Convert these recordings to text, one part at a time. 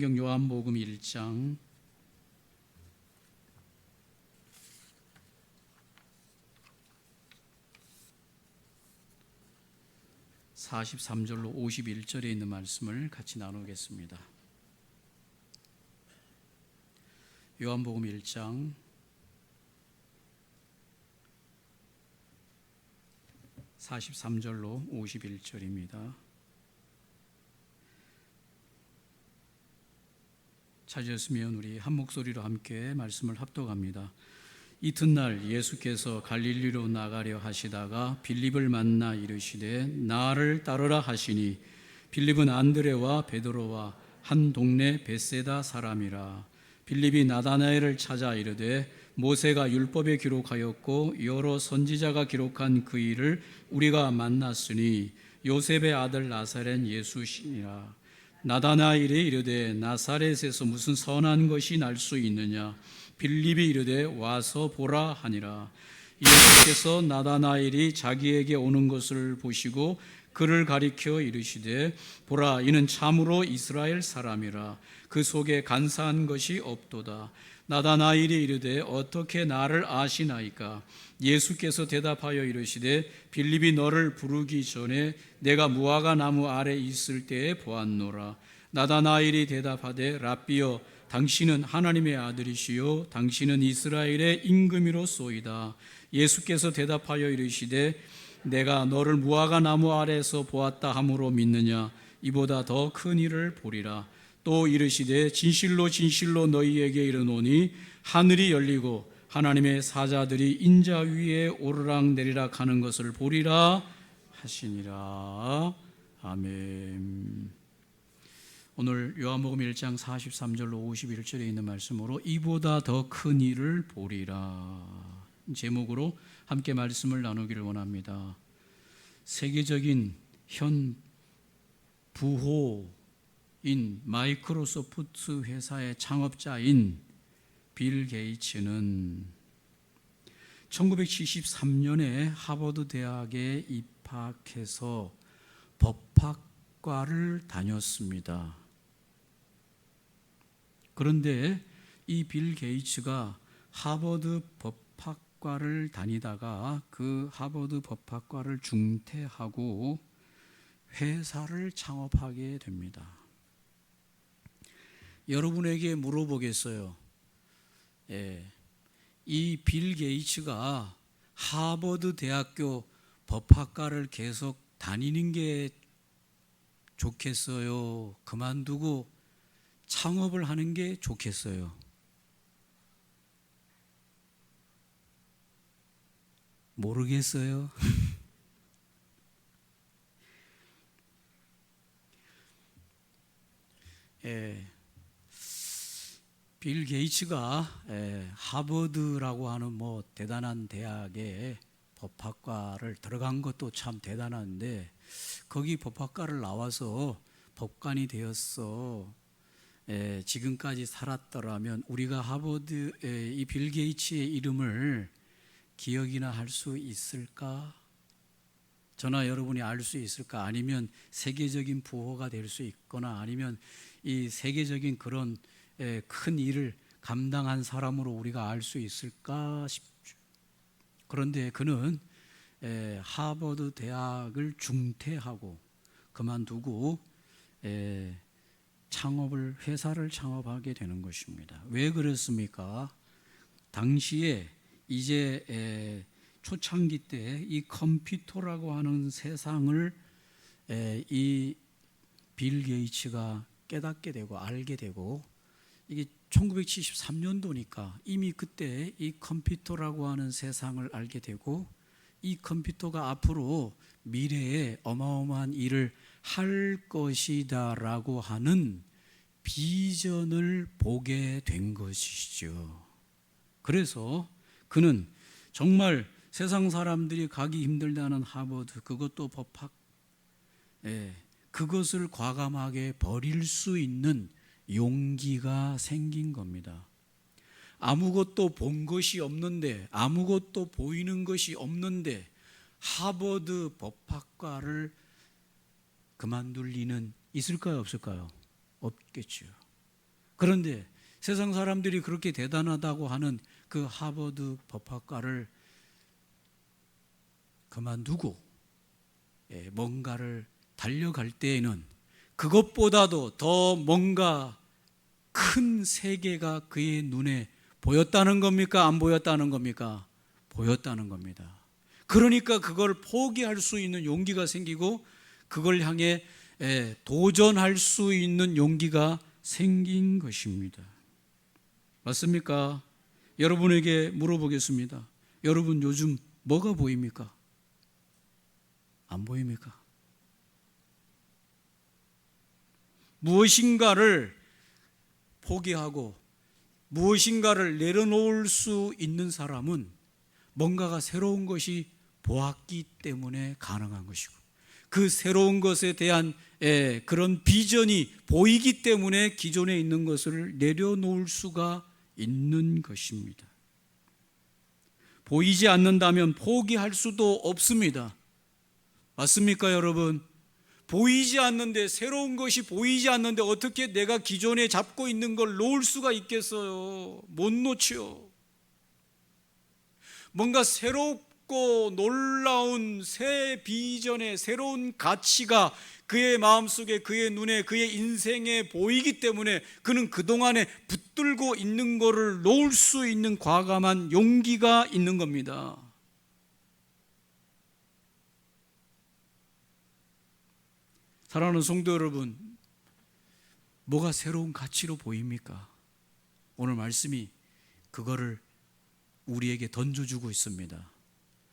성경 요한복음 1장 43절로 51절에 있는 말씀을 같이 나누겠습니다. 요한복음 1장 43절로 51절입니다. 찾으셨으면 우리 한 목소리로 함께 말씀을 합독합니다. 이튿날 예수께서 갈릴리로 나가려 하시다가 빌립을 만나 이르시되 나를 따르라 하시니 빌립은 안드레와 베드로와 한 동네 벳세다 사람이라. 빌립이 나다나엘을 찾아 이르되 모세가 율법에 기록하였고 여러 선지자가 기록한 그 일을 우리가 만났으니 요셉의 아들 나사렛 예수시니라. 나다나엘이 이르되 나사렛에서 무슨 선한 것이 날 수 있느냐. 빌립이 이르되 와서 보라 하니라. 예수께서 나다나엘이 자기에게 오는 것을 보시고 그를 가리켜 이르시되 보라, 이는 참으로 이스라엘 사람이라. 그 속에 간사한 것이 없도다. 나다나엘이 이르되 어떻게 나를 아시나이까. 예수께서 대답하여 이르시되 빌립이 너를 부르기 전에 내가 무화과 나무 아래 있을 때에 보았노라. 나다나엘이 대답하되 랍비여, 당신은 하나님의 아들이시요 당신은 이스라엘의 임금이로소이다. 예수께서 대답하여 이르시되 내가 너를 무화과 나무 아래에서 보았다 함으로 믿느냐. 이보다 더 큰 일을 보리라. 또 이르시되 진실로 진실로 너희에게 이르노니 하늘이 열리고 하나님의 사자들이 인자 위에 오르락내리락 하는 것을 보리라 하시니라. 아멘. 오늘 요한복음 1장 43절로 51절에 있는 말씀으로 이보다 더 큰 일을 보리라 제목으로 함께 말씀을 나누기를 원합니다. 세계적인 현 부호인 마이크로소프트 회사의 창업자인 빌 게이츠는 1973년에 하버드 대학에 입학해서 법학과를 다녔습니다. 그런데 이 빌 게이츠가 하버드 법학과를 다니다가 그 하버드 법학과를 중퇴하고 회사를 창업하게 됩니다. 여러분에게 물어보겠어요. 이 빌 게이츠가 하버드 대학교 법학과를 계속 다니는 게 좋겠어요? 그만두고 창업을 하는 게 좋겠어요? 모르겠어요. 빌 게이츠가 하버드라고 하는 대단한 대학에 법학과를 들어간 것도 참 대단한데 거기 법학과를 나와서 법관이 되었어 지금까지 살았더라면 우리가 하버드 이 빌 게이츠의 이름을 기억이나 할 수 있을까? 저나 여러분이 알 수 있을까? 아니면 세계적인 부호가 될 수 있거나 아니면 이 세계적인 그런 큰 일을 감당한 사람으로 우리가 알 수 있을까 싶죠. 그런데 그는 하버드 대학을 중퇴하고 그만두고 회사를 창업하게 되는 것입니다. 왜 그렇습니까? 당시에 이제 초창기 때 이 컴퓨터라고 하는 세상을 이 빌 게이츠가 깨닫게 되고 알게 되고 이게 1973년도니까 이미 그때 이 컴퓨터라고 하는 세상을 알게 되고 이 컴퓨터가 앞으로 미래에 어마어마한 일을 할 것이다 라고 하는 비전을 보게 된 것이죠. 그래서 그는 정말 세상 사람들이 가기 힘들다는 하버드, 그것도 법학, 그것을 과감하게 버릴 수 있는 용기가 생긴 겁니다. 아무것도 본 것이 없는데, 아무것도 보이는 것이 없는데 하버드 법학과를 그만둘 리는 있을까요, 없을까요? 없겠죠. 그런데 세상 사람들이 그렇게 대단하다고 하는 그 하버드 법학과를 그만두고 뭔가를 달려갈 때에는 그것보다도 더 뭔가 큰 세계가 그의 눈에 보였다는 겁니까? 안 보였다는 겁니까? 보였다는 겁니다. 그러니까 그걸 포기할 수 있는 용기가 생기고 그걸 향해 도전할 수 있는 용기가 생긴 것입니다. 맞습니까? 여러분에게 물어보겠습니다. 여러분 요즘 뭐가 보입니까? 안 보입니까? 무엇인가를 포기하고 무엇인가를 내려놓을 수 있는 사람은 뭔가가 새로운 것이 보았기 때문에 가능한 것이고 그 새로운 것에 대한 그런 비전이 보이기 때문에 기존에 있는 것을 내려놓을 수가 있는 것입니다. 보이지 않는다면 포기할 수도 없습니다. 맞습니까, 여러분? 보이지 않는데, 새로운 것이 보이지 않는데 어떻게 내가 기존에 잡고 있는 걸 놓을 수가 있겠어요? 못 놓지요. 뭔가 새롭고 놀라운 새 비전의 새로운 가치가 그의 마음속에, 그의 눈에, 그의 인생에 보이기 때문에 그는 그동안에 붙들고 있는 것을 놓을 수 있는 과감한 용기가 있는 겁니다. 사랑하는 성도 여러분, 뭐가 새로운 가치로 보입니까? 오늘 말씀이 그거를 우리에게 던져주고 있습니다.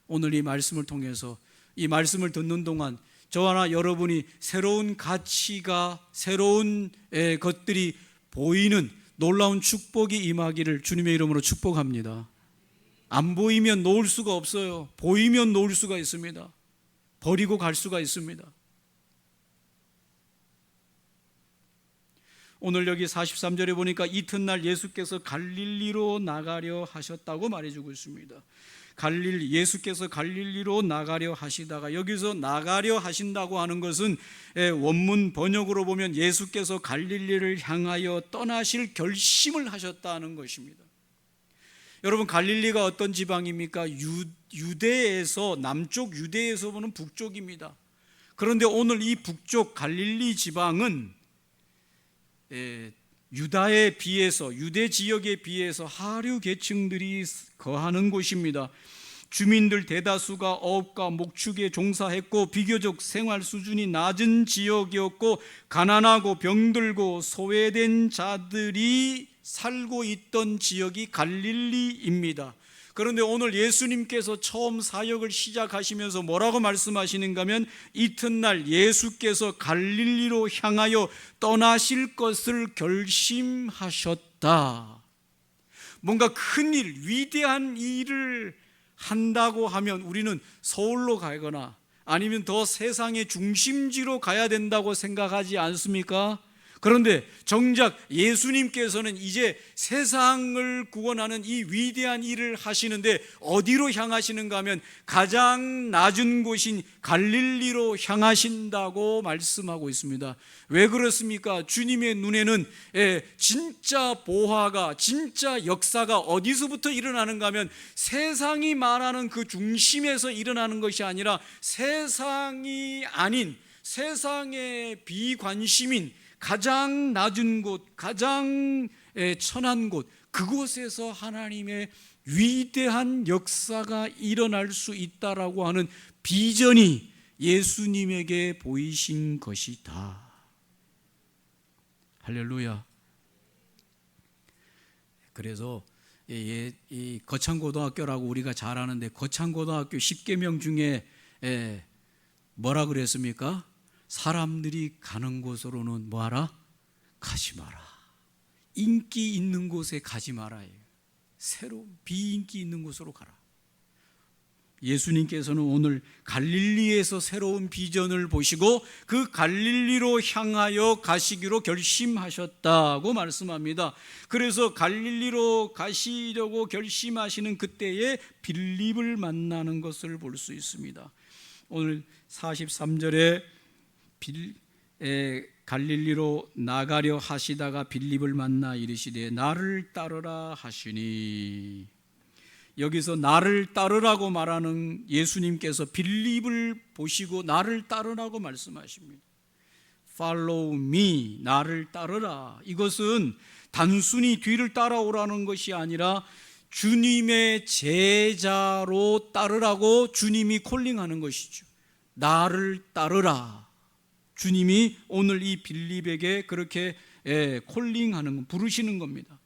오늘 이 말씀을 통해서 이 말씀을 듣는 동안 저와 여러분이 새로운 가치가, 새로운 것들이 보이는 놀라운 축복이 임하기를 주님의 이름으로 축복합니다. 안 보이면 놓을 수가 없어요. 보이면 놓을 수가 있습니다. 버리고 갈 수가 있습니다. 오늘 여기 43절에 보니까 이튿날 예수께서 갈릴리로 나가려 하셨다고 말해주고 있습니다. 예수께서 갈릴리로 나가려 하시다가, 여기서 나가려 하신다고 하는 것은 원문 번역으로 보면 예수께서 갈릴리를 향하여 떠나실 결심을 하셨다는 것입니다. 여러분, 갈릴리가 어떤 지방입니까? 유대에서, 남쪽 유대에서 보는 북쪽입니다. 그런데 오늘 이 북쪽 갈릴리 지방은 유다에 비해서, 유대 지역에 비해서 하류 계층들이 거하는 곳입니다. 주민들 대다수가 어업과 목축에 종사했고 비교적 생활 수준이 낮은 지역이었고 가난하고 병들고 소외된 자들이 살고 있던 지역이 갈릴리입니다. 그런데 오늘 예수님께서 처음 사역을 시작하시면서 뭐라고 말씀하시는가 하면 이튿날 예수께서 갈릴리로 향하여 떠나실 것을 결심하셨다. 뭔가 큰일, 위대한 일을 한다고 하면 우리는 서울로 가거나 아니면 더 세상의 중심지로 가야 된다고 생각하지 않습니까? 그런데 정작 예수님께서는 이제 세상을 구원하는 이 위대한 일을 하시는데 어디로 향하시는가 하면 가장 낮은 곳인 갈릴리로 향하신다고 말씀하고 있습니다. 왜 그렇습니까? 주님의 눈에는 진짜 보화가, 진짜 역사가 어디서부터 일어나는가 하면 세상이 말하는 그 중심에서 일어나는 것이 아니라 세상이 아닌, 세상의 비관심인 가장 낮은 곳, 가장 천한 곳, 그곳에서 하나님의 위대한 역사가 일어날 수 있다라고 하는 비전이 예수님에게 보이신 것이다. 할렐루야. 그래서 이 거창고등학교라고 우리가 잘 아는데 거창고등학교 10계명 중에 뭐라 그랬습니까? 사람들이 가는 곳으로는 뭐하라? 가지 마라. 인기 있는 곳에 가지 마라. 새로운 비인기 있는 곳으로 가라. 예수님께서는 오늘 갈릴리에서 새로운 비전을 보시고 그 갈릴리로 향하여 가시기로 결심하셨다고 말씀합니다. 그래서 갈릴리로 가시려고 결심하시는 그때에 빌립을 만나는 것을 볼 수 있습니다. 오늘 43절에 갈릴리로 나가려 하시다가 빌립을 만나 이르시되 나를 따르라 하시니, 여기서 나를 따르라고 말하는 예수님께서 빌립을 보시고 나를 따르라고 말씀하십니다. Follow me, 나를 따르라. 이것은 단순히 뒤를 따라오라는 것이 아니라 주님의 제자로 따르라고 주님이 콜링하는 것이죠. 나를 따르라. 주님이 오늘 이 빌립에게 그렇게 콜링하는, 부르시는 겁니다.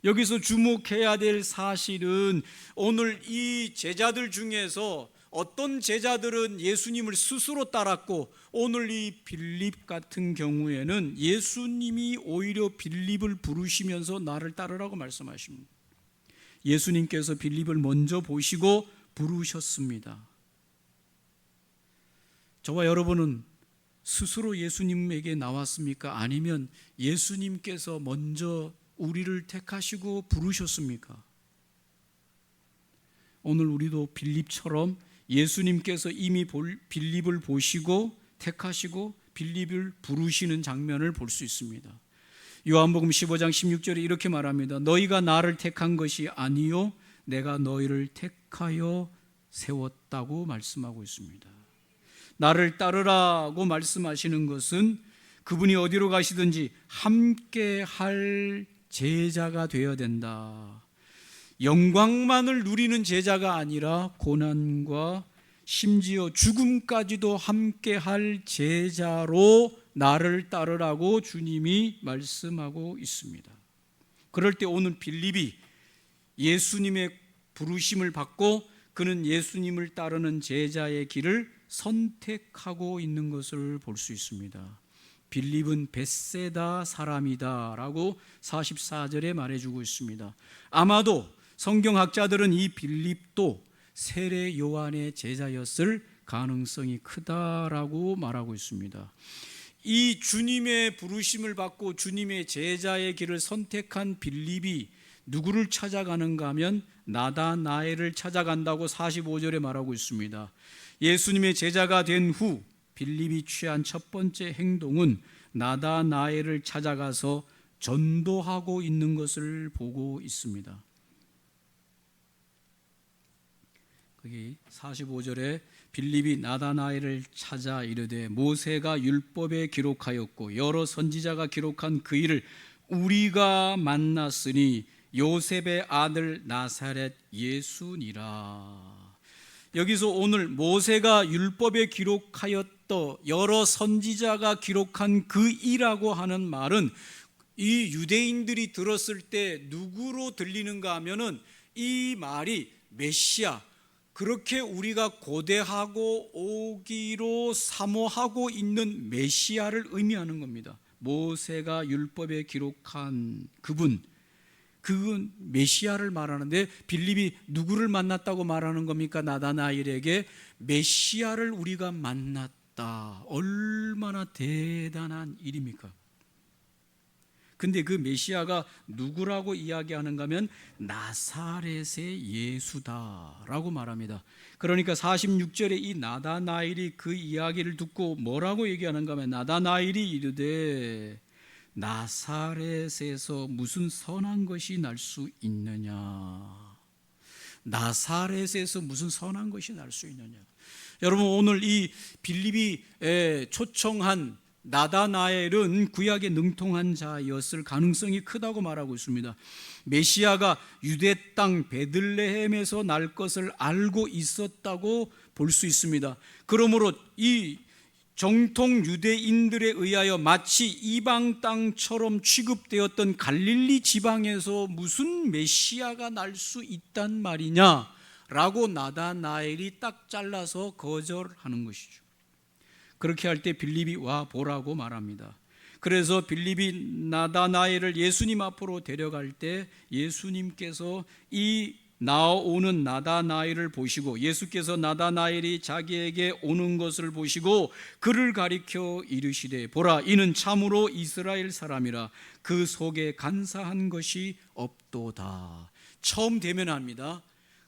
여기서 주목해야 될 사실은 오늘 이 제자들 중에서 어떤 제자들은 예수님을 스스로 따랐고, 오늘 이 빌립 같은 경우에는 예수님이 오히려 빌립을 부르시면서 나를 따르라고 말씀하십니다. 예수님께서 빌립을 먼저 보시고 부르셨습니다. 저와 여러분은 스스로 예수님에게 나왔습니까? 아니면 예수님께서 먼저 우리를 택하시고 부르셨습니까? 오늘 우리도 빌립처럼 예수님께서 이미 빌립을 보시고 택하시고 빌립을 부르시는 장면을 볼 수 있습니다. 요한복음 15장 16절에 이렇게 말합니다. 너희가 나를 택한 것이 아니요 내가 너희를 택하여 세웠다고 말씀하고 있습니다. 나를 따르라고 말씀하시는 것은 그분이 어디로 가시든지 함께 할 제자가 되어야 된다. 영광만을 누리는 제자가 아니라 고난과 심지어 죽음까지도 함께 할 제자로 나를 따르라고 주님이 말씀하고 있습니다. 그럴 때 오늘 빌립이 예수님의 부르심을 받고 그는 예수님을 따르는 제자의 길을 선택하고 있는 것을 볼 수 있습니다. 빌립은 벳세다 사람이다 라고 44절에 말해주고 있습니다. 아마도 성경학자들은 이 빌립도 세례 요한의 제자였을 가능성이 크다라고 말하고 있습니다. 이 주님의 부르심을 받고 주님의 제자의 길을 선택한 빌립이 누구를 찾아가는가 하면 나다나엘을 찾아간다고 45절에 말하고 있습니다. 예수님의 제자가 된 후 빌립이 취한 첫 번째 행동은 나다나엘을 찾아가서 전도하고 있는 것을 보고 있습니다. 거기 45절에 빌립이 나다나엘을 찾아 이르되 모세가 율법에 기록하였고 여러 선지자가 기록한 그 일을 우리가 만났으니 요셉의 아들 나사렛 예수니라. 여기서 오늘 모세가 율법에 기록하였던 여러 선지자가 기록한 그 이라고 하는 말은 이 유대인들이 들었을 때 누구로 들리는가 하면은 이 말이 메시아, 그렇게 우리가 고대하고 오기로 사모하고 있는 메시아를 의미하는 겁니다. 모세가 율법에 기록한 그분 메시아를 말하는데 빌립이 누구를 만났다고 말하는 겁니까? 나다나엘에게 메시아를 우리가 만났다. 얼마나 대단한 일입니까? 근데 그 메시아가 누구라고 이야기하는가 하면 나사렛의 예수다라고 말합니다. 그러니까 46절에 이 나다나엘이 그 이야기를 듣고 뭐라고 얘기하는가 하면 나다나엘이 이르되 나사렛에서 무슨 선한 것이 날 수 있느냐. 나사렛에서 무슨 선한 것이 날 수 있느냐. 여러분 오늘 이 빌립이 초청한 나다나엘은 구약에 능통한 자였을 가능성이 크다고 말하고 있습니다. 메시아가 유대 땅 베들레헴에서 날 것을 알고 있었다고 볼 수 있습니다. 그러므로 이 정통 유대인들에 의하여 마치 이방 땅처럼 취급되었던 갈릴리 지방에서 무슨 메시아가 날 수 있단 말이냐라고 나다나엘이 딱 잘라서 거절하는 것이죠. 그렇게 할 때 빌립이 와 보라고 말합니다. 그래서 빌립이 나다나엘을 예수님 앞으로 데려갈 때 예수님께서 이 나오는 나다나엘을 보시고 예수께서 나다나엘이 자기에게 오는 것을 보시고 그를 가리켜 이르시되 보라 이는 참으로 이스라엘 사람이라 그 속에 간사한 것이 없도다. 처음 대면합니다.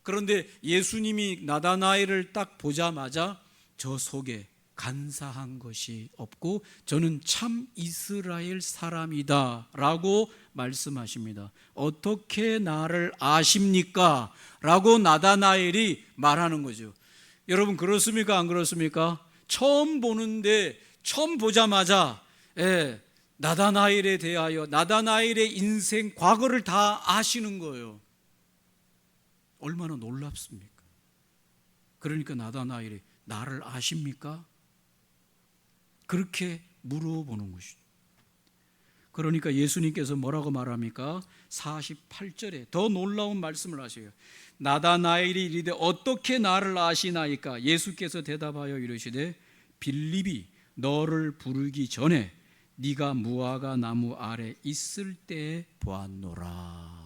그런데 예수님이 나다나엘을 딱 보자마자 저 속에 간사한 것이 없고 저는 참 이스라엘 사람이다 라고 말씀하십니다. 어떻게 나를 아십니까? 라고 나다나엘이 말하는 거죠. 여러분 그렇습니까? 안 그렇습니까? 처음 보는데 처음 보자마자 나다나엘에 대하여 나다나엘의 인생 과거를 다 아시는 거예요. 얼마나 놀랍습니까? 그러니까 나다나엘이 나를 아십니까? 그렇게 물어보는 것이죠. 그러니까 예수님께서 뭐라고 말합니까? 48절에 더 놀라운 말씀을 하셔요. 나다나엘이 이르되 어떻게 나를 아시나이까? 예수께서 대답하여 이르시되 빌립이 너를 부르기 전에 네가 무화과 나무 아래 있을 때 보았노라.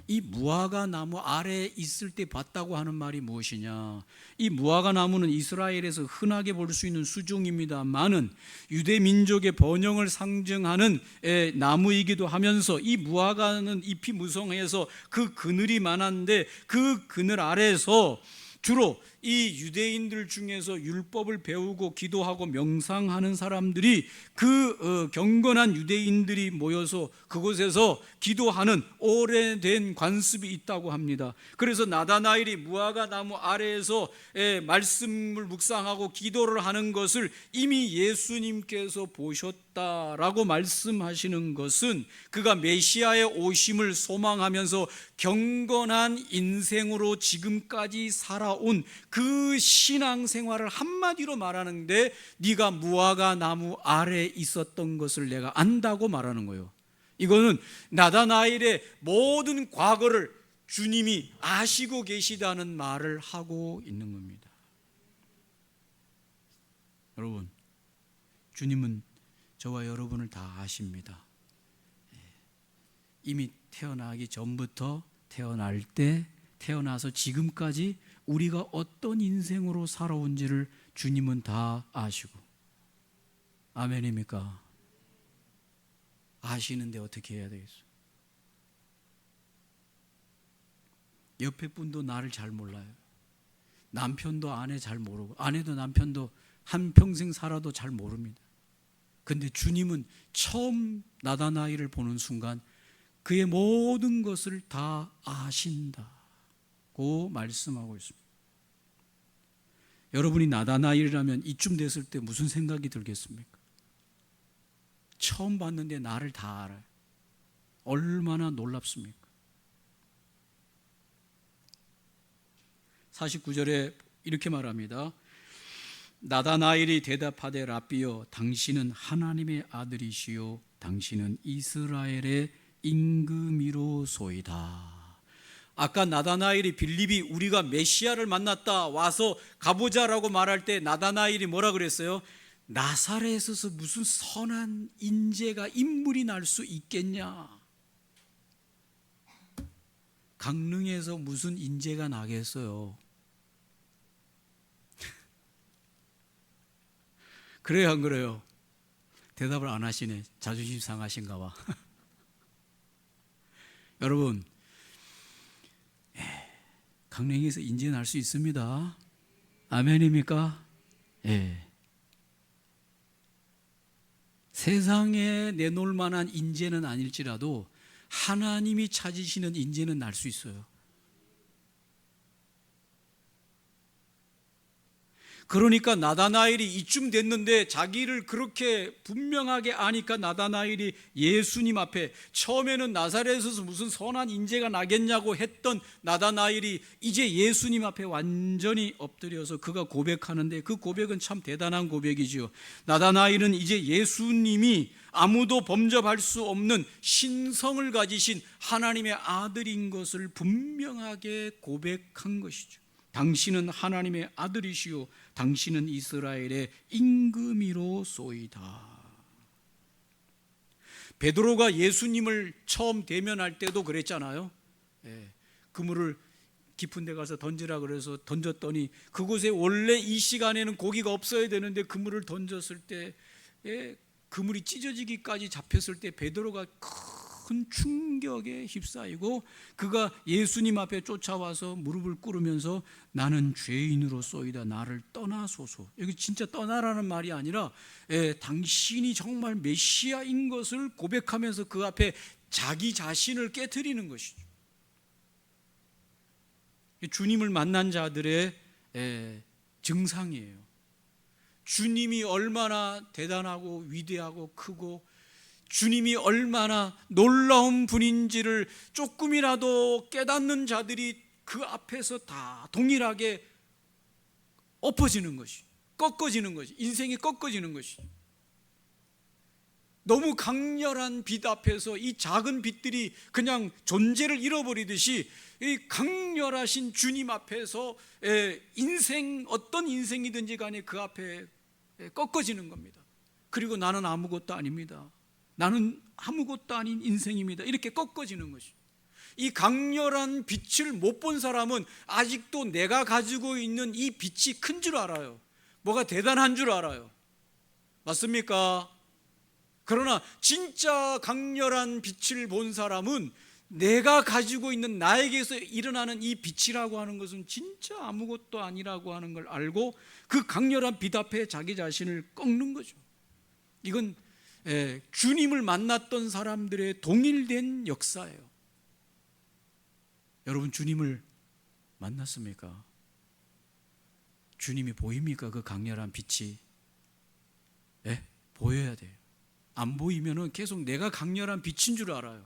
이 무화과 나무 아래에 있을 때 봤다고 하는 말이 무엇이냐? 이 무화과 나무는 이스라엘에서 흔하게 볼 수 있는 수종입니다만은 유대 민족의 번영을 상징하는 나무이기도 하면서 이 무화과는 잎이 무성해서 그 그늘이 많았는데 그 그늘 아래에서 주로 이 유대인들 중에서 율법을 배우고 기도하고 명상하는 사람들이 그 경건한 유대인들이 모여서 그곳에서 기도하는 오래된 관습이 있다고 합니다. 그래서 나다나엘이 무화과 나무 아래에서 말씀을 묵상하고 기도를 하는 것을 이미 예수님께서 보셨다라고 말씀하시는 것은 그가 메시아의 오심을 소망하면서 경건한 인생으로 지금까지 살아온 그 신앙생활을 한마디로 말하는데 네가 무화과 나무 아래에 있었던 것을 내가 안다고 말하는 거예요. 이거는 나다나엘의 모든 과거를 주님이 아시고 계시다는 말을 하고 있는 겁니다. 여러분, 주님은 저와 여러분을 다 아십니다. 이미 태어나기 전부터 태어날 때 태어나서 지금까지 우리가 어떤 인생으로 살아온지를 주님은 다 아시고, 아멘입니까? 아시는데 어떻게 해야 되겠어요? 옆에 분도 나를 잘 몰라요. 남편도 아내 잘 모르고 아내도 남편도 한평생 살아도 잘 모릅니다. 근데 주님은 처음 나다나엘을 보는 순간 그의 모든 것을 다 아신다고 말씀하고 있습니다. 여러분이 나다나엘이라면 이쯤 됐을 때 무슨 생각이 들겠습니까? 처음 봤는데 나를 다 알아요. 얼마나 놀랍습니까? 49절에 이렇게 말합니다. 나다나엘이 대답하되 라삐여 당신은 하나님의 아들이시요 당신은 이스라엘의 임금이로소이다. 아까 나다나엘이 빌립이 우리가 메시아를 만났다 와서 가보자라고 말할 때 나다나엘이 뭐라 그랬어요? 나사렛에서 무슨 선한 인재가 인물이 날 수 있겠냐? 강릉에서 무슨 인재가 나겠어요? 그래요, 안 그래요? 대답을 안 하시네. 자존심 상하신가 봐. 여러분, 강릉에서 인재 날 수 있습니다. 아멘입니까? 예. 세상에 내놓을 만한 인재는 아닐지라도 하나님이 찾으시는 인재는 날 수 있어요. 그러니까 나다나엘이 이쯤 됐는데 자기를 그렇게 분명하게 아니까 나다나엘이 예수님 앞에, 처음에는 나사렛에서 무슨 선한 인재가 나겠냐고 했던 나다나엘이 이제 예수님 앞에 완전히 엎드려서 그가 고백하는데 그 고백은 참 대단한 고백이지요. 나다나엘은 이제 예수님이 아무도 범접할 수 없는 신성을 가지신 하나님의 아들인 것을 분명하게 고백한 것이죠. 당신은 하나님의 아들이시요 당신은 이스라엘의 임금이로소이다. 베드로가 예수님을 처음 대면할 때도 그랬잖아요. 그물을 깊은 데 가서 던지라 그래서 던졌더니 그곳에 원래 이 시간에는 고기가 없어야 되는데 그물을 던졌을 때 그물이 찢어지기까지 잡혔을 때 베드로가 큰 충격에 휩싸이고 그가 예수님 앞에 쫓아와서 무릎을 꿇으면서 나는 죄인으로소이다 나를 떠나소서. 여기 진짜 떠나라는 말이 아니라 당신이 정말 메시아인 것을 고백하면서 그 앞에 자기 자신을 깨트리는 것이죠. 주님을 만난 자들의 증상이에요. 주님이 얼마나 대단하고 위대하고 크고 주님이 얼마나 놀라운 분인지를 조금이라도 깨닫는 자들이 그 앞에서 다 동일하게 엎어지는 것이, 꺾어지는 것이, 인생이 꺾어지는 것이. 너무 강렬한 빛 앞에서 이 작은 빛들이 그냥 존재를 잃어버리듯이 이 강렬하신 주님 앞에서 인생, 어떤 인생이든지 간에 그 앞에 꺾어지는 겁니다. 그리고 나는 아무것도 아닙니다. 나는 아무것도 아닌 인생입니다. 이렇게 꺾어지는 것이. 이 강렬한 빛을 못 본 사람은 아직도 내가 가지고 있는 이 빛이 큰 줄 알아요. 뭐가 대단한 줄 알아요. 맞습니까? 그러나 진짜 강렬한 빛을 본 사람은 내가 가지고 있는 나에게서 일어나는 이 빛이라고 하는 것은 진짜 아무것도 아니라고 하는 걸 알고 그 강렬한 빛 앞에 자기 자신을 꺾는 거죠. 이건 주님을 만났던 사람들의 동일된 역사예요. 여러분 주님을 만났습니까? 주님이 보입니까? 그 강렬한 빛이 보여야 돼요. 안 보이면은 계속 내가 강렬한 빛인 줄 알아요.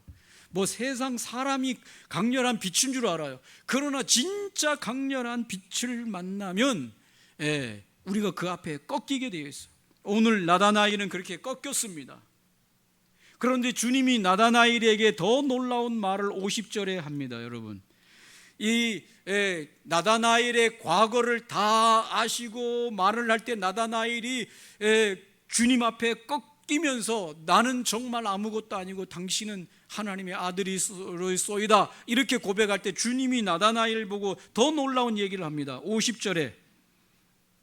뭐 세상 사람이 강렬한 빛인 줄 알아요. 그러나 진짜 강렬한 빛을 만나면 우리가 그 앞에 꺾이게 되어 있어요. 오늘 나다나엘은 그렇게 꺾였습니다. 그런데 주님이 나다나엘에게 더 놀라운 말을 50절에 합니다. 여러분, 이 나다나엘의 과거를 다 아시고 말을 할 때 나다나엘이 주님 앞에 꺾이면서 나는 정말 아무것도 아니고 당신은 하나님의 아들이소이다 이렇게 고백할 때 주님이 나다나엘 보고 더 놀라운 얘기를 합니다. 50절에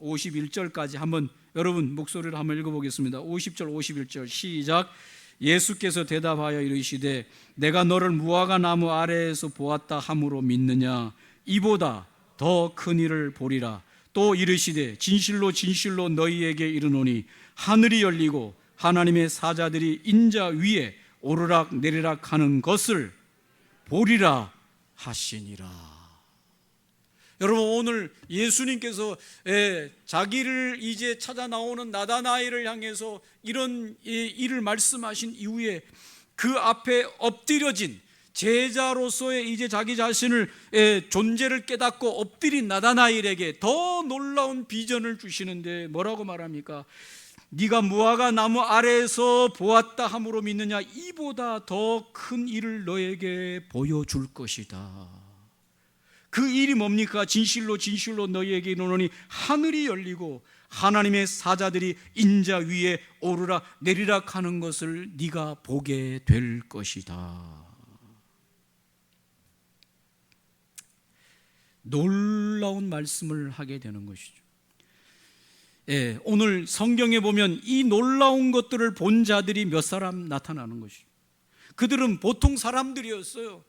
51절까지 한번 여러분 목소리를 한번 읽어보겠습니다. 50절 51절 시작. 예수께서 대답하여 이르시되 내가 너를 무화과 나무 아래에서 보았다 함으로 믿느냐? 이보다 더 큰 일을 보리라. 또 이르시되 진실로 진실로 너희에게 이르노니 하늘이 열리고 하나님의 사자들이 인자 위에 오르락 내리락 하는 것을 보리라 하시니라. 여러분 오늘 예수님께서 자기를 이제 찾아 나오는 나다나엘을 향해서 이런 일을 말씀하신 이후에 그 앞에 엎드려진 제자로서의 이제 자기 자신을 존재를 깨닫고 엎드린 나다나엘에게 더 놀라운 비전을 주시는데 뭐라고 말합니까? 네가 무화과 나무 아래에서 보았다 함으로 믿느냐? 이보다 더 큰 일을 너에게 보여줄 것이다. 그 일이 뭡니까? 진실로 진실로 너희에게 이르노니 하늘이 열리고 하나님의 사자들이 인자 위에 오르락 내리락 하는 것을 네가 보게 될 것이다. 놀라운 말씀을 하게 되는 것이죠. 오늘 성경에 보면 이 놀라운 것들을 본 자들이 몇 사람 나타나는 것이죠. 그들은 보통 사람들이었어요.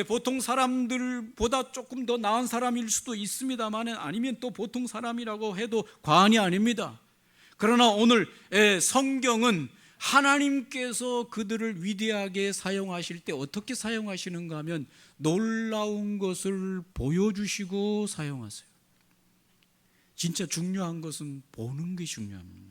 보통 사람들보다 조금 더 나은 사람일 수도 있습니다만 아니면 또 보통 사람이라고 해도 과언이 아닙니다. 그러나 오늘 성경은 하나님께서 그들을 위대하게 사용하실 때 어떻게 사용하시는가 하면 놀라운 것을 보여주시고 사용하세요. 진짜 중요한 것은 보는 게 중요합니다.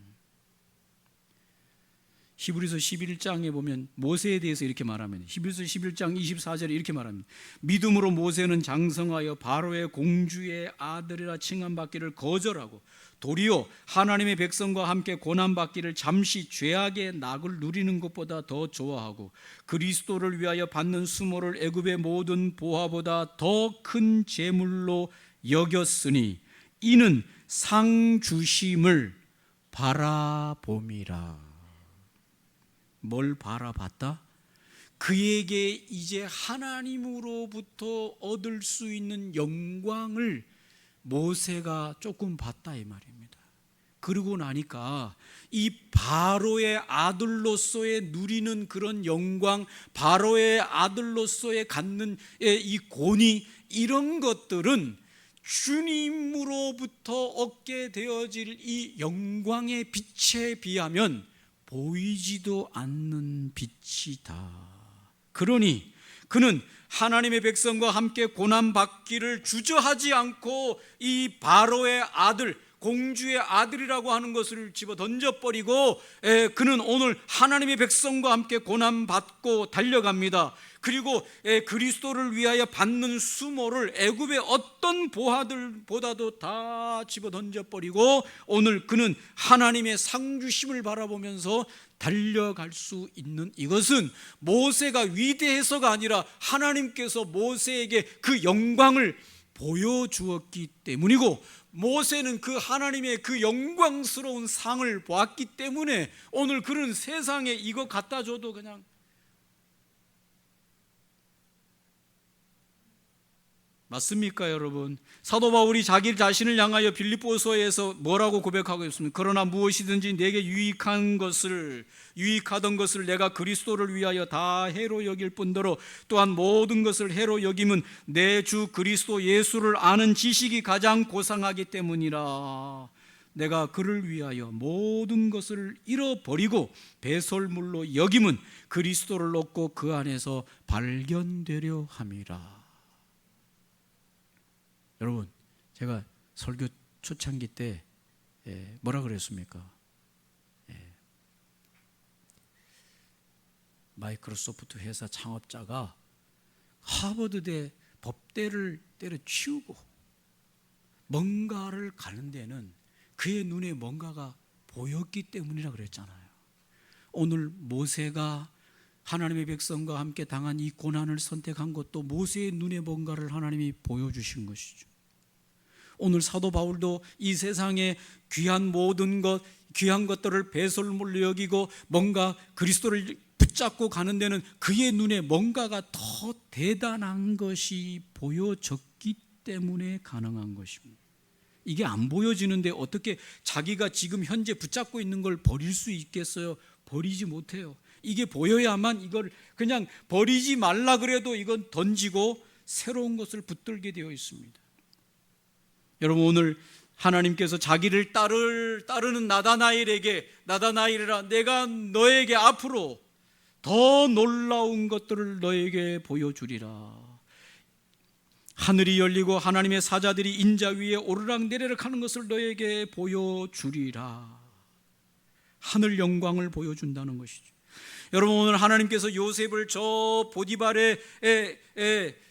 히브리서 11장에 보면 모세에 대해서 이렇게 말합니다. 히브리서 11장 24절에 이렇게 말합니다. 믿음으로 모세는 장성하여 바로의 공주의 아들이라 칭함받기를 거절하고 도리어 하나님의 백성과 함께 고난받기를 잠시 죄악의 낙을 누리는 것보다 더 좋아하고 그리스도를 위하여 받는 수모를 애굽의 모든 보화보다 더 큰 재물로 여겼으니 이는 상 주심을 바라봄이라. 뭘 바라봤다? 그에게 이제 하나님으로부터 얻을 수 있는 영광을 모세가 조금 봤다 이 말입니다. 그러고 나니까 이 바로의 아들로서의 누리는 그런 영광, 바로의 아들로서의 갖는 이 권위, 이런 것들은 주님으로부터 얻게 되어질 이 영광의 빛에 비하면 보이지도 않는 빛이다. 그러니 그는 하나님의 백성과 함께 고난받기를 주저하지 않고 이 바로의 아들, 공주의 아들이라고 하는 것을 집어 던져버리고 그는 오늘 하나님의 백성과 함께 고난받고 달려갑니다. 그리고 그리스도를 위하여 받는 수모를 애굽의 어떤 보화들보다도 다 집어 던져버리고 오늘 그는 하나님의 상주심을 바라보면서 달려갈 수 있는, 이것은 모세가 위대해서가 아니라 하나님께서 모세에게 그 영광을 보여주었기 때문이고, 모세는 그 하나님의 그 영광스러운 상을 보았기 때문에 오늘 그는 세상에 이거 갖다 줘도 그냥 맞습니까 여러분? 사도 바울이 자기 자신을 향하여 빌립보서에서 뭐라고 고백하고 있습니까? 그러나 무엇이든지 내게 유익하던 것을 내가 그리스도를 위하여 다 해로 여길 뿐더러 또한 모든 것을 해로 여김은 내 주 그리스도 예수를 아는 지식이 가장 고상하기 때문이라. 내가 그를 위하여 모든 것을 잃어버리고 배설물로 여김은 그리스도를 얻고 그 안에서 발견되려 함이라. 여러분, 제가 설교 초창기 때 뭐라 그랬습니까? 마이크로소프트 회사 창업자가 하버드대 법대를 때려치우고 뭔가를 가는 데는 그의 눈에 뭔가가 보였기 때문이라 그랬잖아요. 오늘 모세가 하나님의 백성과 함께 당한 이 고난을 선택한 것도 모세의 눈에 뭔가를 하나님이 보여주신 것이죠. 오늘 사도 바울도 이 세상에 귀한 모든 것, 귀한 것들을 배설물로 여기고 뭔가 그리스도를 붙잡고 가는 데는 그의 눈에 뭔가가 더 대단한 것이 보여졌기 때문에 가능한 것입니다. 이게 안 보여지는데 어떻게 자기가 지금 현재 붙잡고 있는 걸 버릴 수 있겠어요? 버리지 못해요. 이게 보여야만, 이걸 그냥 버리지 말라 그래도 이건 던지고 새로운 것을 붙들게 되어 있습니다. 여러분, 오늘 하나님께서 자기를 따르는 나다나엘에게, 나다나엘이라 내가 너에게 앞으로 더 놀라운 것들을 너에게 보여주리라. 하늘이 열리고 하나님의 사자들이 인자 위에 오르락내리락 하는 것을 너에게 보여주리라. 하늘 영광을 보여준다는 것이죠. 여러분, 오늘 하나님께서 요셉을 저 보디발의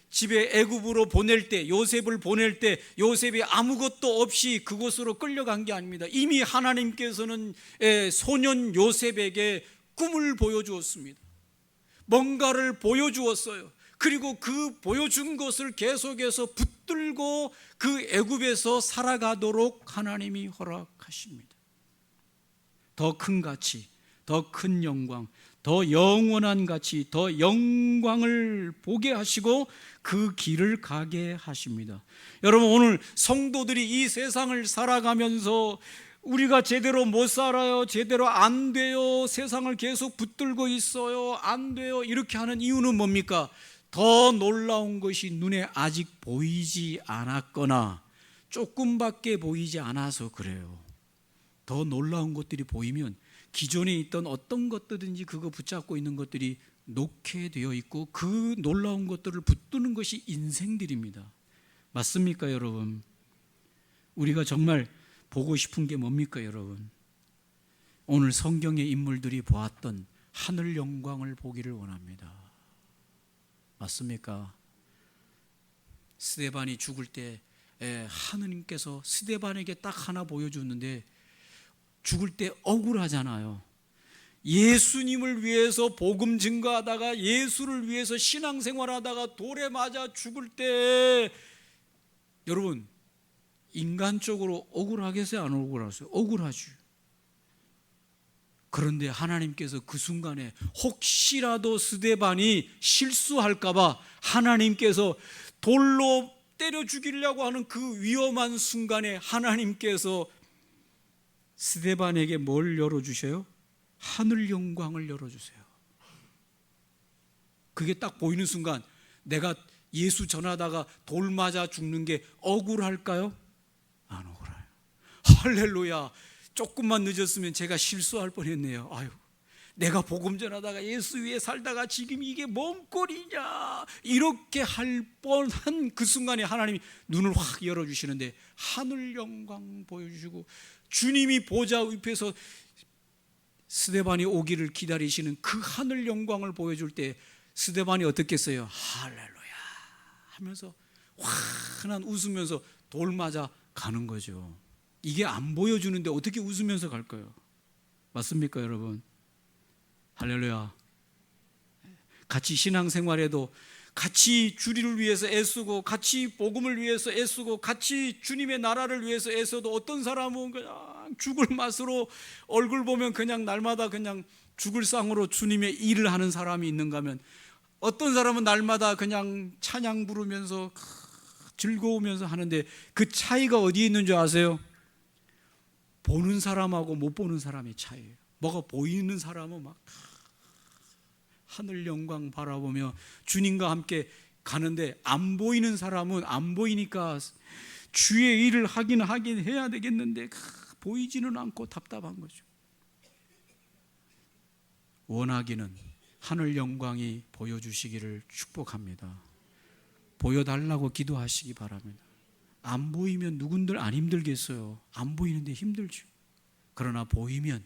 집에 애굽으로 보낼 때, 요셉을 보낼 때 요셉이 아무것도 없이 그곳으로 끌려간 게 아닙니다. 이미 하나님께서는 소년 요셉에게 꿈을 보여주었습니다. 뭔가를 보여주었어요. 그리고 그 보여준 것을 계속해서 붙들고 그 애굽에서 살아가도록 하나님이 허락하십니다. 더 큰 가치, 더 큰 영광, 더 영원한 가치, 더 영광을 보게 하시고 그 길을 가게 하십니다. 여러분, 오늘 성도들이 이 세상을 살아가면서 우리가 제대로 못 살아요, 제대로 안 돼요, 세상을 계속 붙들고 있어요, 안 돼요, 이렇게 하는 이유는 뭡니까? 더 놀라운 것이 눈에 아직 보이지 않았거나 조금밖에 보이지 않아서 그래요. 더 놀라운 것들이 보이면 기존에 있던 어떤 것들든지 그거 붙잡고 있는 것들이 놓게 되어 있고 그 놀라운 것들을 붙드는 것이 인생들입니다. 맞습니까 여러분? 우리가 정말 보고 싶은 게 뭡니까 여러분? 오늘 성경의 인물들이 보았던 하늘 영광을 보기를 원합니다. 맞습니까? 스데반이 죽을 때 하느님께서 스데반에게 딱 하나 보여주는데 죽을 때 억울하잖아요. 예수님을 위해서 복음 증거하다가 예수를 위해서 신앙생활하다가 돌에 맞아 죽을 때 여러분 인간적으로 억울하겠어요? 안 억울하세요? 억울하죠. 그런데 하나님께서 그 순간에 혹시라도 스데반이 실수할까봐 하나님께서 돌로 때려 죽이려고 하는 그 위험한 순간에 하나님께서 스데반에게 뭘 열어주셔요? 하늘 영광을 열어주세요. 그게 딱 보이는 순간 내가 예수 전하다가 돌 맞아 죽는 게 억울할까요? 안 억울해요. 할렐루야. 조금만 늦었으면 제가 실수할 뻔했네요. 아유, 내가 복음 전하다가 예수 위에 살다가 지금 이게 뭔 꼴이냐, 이렇게 할 뻔한 그 순간에 하나님이 눈을 확 열어주시는데 하늘 영광 보여주시고, 주님이 보좌 위에서 스데반이 오기를 기다리시는 그 하늘 영광을 보여줄 때 스데반이 어떻겠어요? 할렐루야 하면서 환한 웃으면서 돌 맞아 가는 거죠. 이게 안 보여주는데 어떻게 웃으면서 갈까요? 맞습니까, 여러분? 할렐루야. 같이 신앙생활에도 같이 주리를 위해서 애쓰고, 같이 복음을 위해서 애쓰고, 같이 주님의 나라를 위해서 애써도 어떤 사람은 그냥 죽을 맛으로 얼굴 보면 그냥 날마다 그냥 죽을 상으로 주님의 일을 하는 사람이 있는가 하면, 어떤 사람은 날마다 그냥 찬양 부르면서 즐거우면서 하는데 그 차이가 어디에 있는 줄 아세요? 보는 사람하고 못 보는 사람의 차이예요. 뭐가 보이는 사람은 막 하늘 영광 바라보며 주님과 함께 가는데, 안 보이는 사람은 안 보이니까 주의 일을 하긴 해야 되겠는데 보이지는 않고 답답한 거죠. 원하기는 하늘 영광이 보여주시기를 축복합니다. 보여달라고 기도하시기 바랍니다. 안 보이면 누군들 안 힘들겠어요. 안 보이는데 힘들죠. 그러나 보이면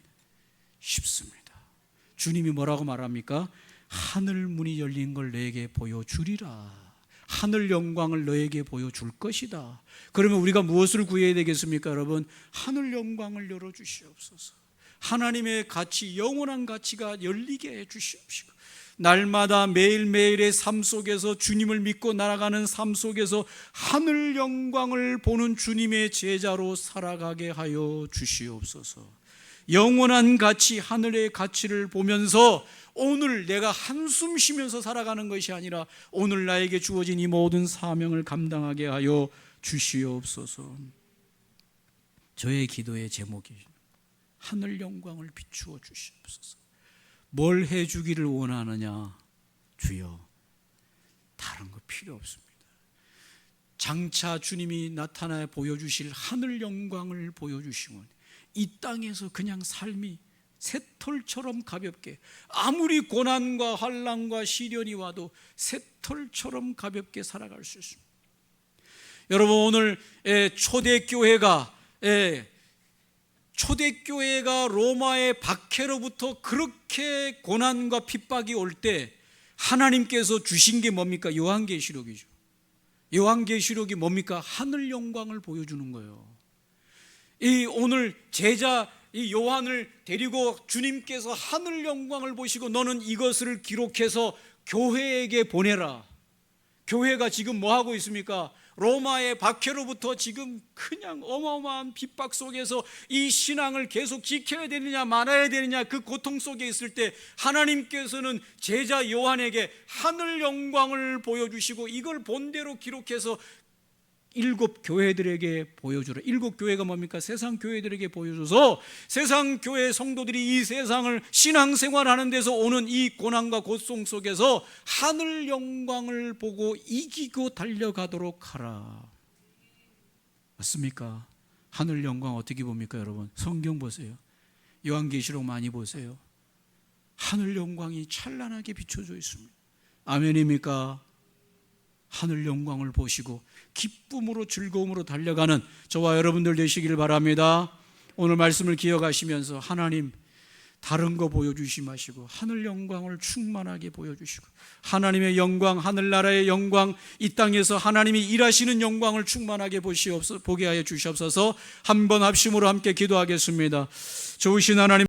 쉽습니다. 주님이 뭐라고 말합니까? 하늘 문이 열린 걸 너에게 보여주리라. 하늘 영광을 너에게 보여줄 것이다. 그러면 우리가 무엇을 구해야 되겠습니까, 여러분? 하늘 영광을 열어주시옵소서. 하나님의 가치, 영원한 가치가 열리게 해주시옵시고, 날마다 매일매일의 삶 속에서 주님을 믿고 날아가는 삶 속에서 하늘 영광을 보는 주님의 제자로 살아가게 하여 주시옵소서. 영원한 가치, 하늘의 가치를 보면서 오늘 내가 한숨 쉬면서 살아가는 것이 아니라 오늘 나에게 주어진 이 모든 사명을 감당하게 하여 주시옵소서. 저의 기도의 제목이 하늘 영광을 비추어 주시옵소서. 뭘 해주기를 원하느냐? 주여, 다른 거 필요 없습니다. 장차 주님이 나타나 보여주실 하늘 영광을 보여주시면 이 땅에서 그냥 삶이 새털처럼 가볍게, 아무리 고난과 환난과 시련이 와도 새털처럼 가볍게 살아갈 수 있습니다. 여러분, 오늘 초대교회가 로마의 박해로부터 그렇게 고난과 핍박이 올 때 하나님께서 주신 게 뭡니까? 요한계시록이죠. 요한계시록이 뭡니까? 하늘 영광을 보여주는 거예요. 오늘 제자 이 요한을 데리고 주님께서 하늘 영광을 보시고 너는 이것을 기록해서 교회에게 보내라. 교회가 지금 뭐 하고 있습니까? 로마의 박해로부터 지금 그냥 어마어마한 핍박 속에서 이 신앙을 계속 지켜야 되느냐 말아야 되느냐 그 고통 속에 있을 때 하나님께서는 제자 요한에게 하늘 영광을 보여주시고 이걸 본대로 기록해서 7 교회들에게 보여주라. 7 교회가 뭡니까? 세상 교회들에게 보여줘서 세상 교회 성도들이 이 세상을 신앙생활하는 데서 오는 이 고난과 고통 속에서 하늘 영광을 보고 이기고 달려가도록 하라. 맞습니까? 하늘 영광 어떻게 봅니까, 여러분? 성경 보세요. 요한계시록 많이 보세요. 하늘 영광이 찬란하게 비춰져 있습니다. 아멘입니까? 하늘 영광을 보시고 기쁨으로 즐거움으로 달려가는 저와 여러분들 되시기를 바랍니다. 오늘 말씀을 기억하시면서 하나님 다른 거 보여주시 마시고 하늘 영광을 충만하게 보여주시고 하나님의 영광, 하늘나라의 영광, 이 땅에서 하나님이 일하시는 영광을 충만하게 보게 하여 주시옵소서. 한번 합심으로 함께 기도하겠습니다. 좋으신 하나님,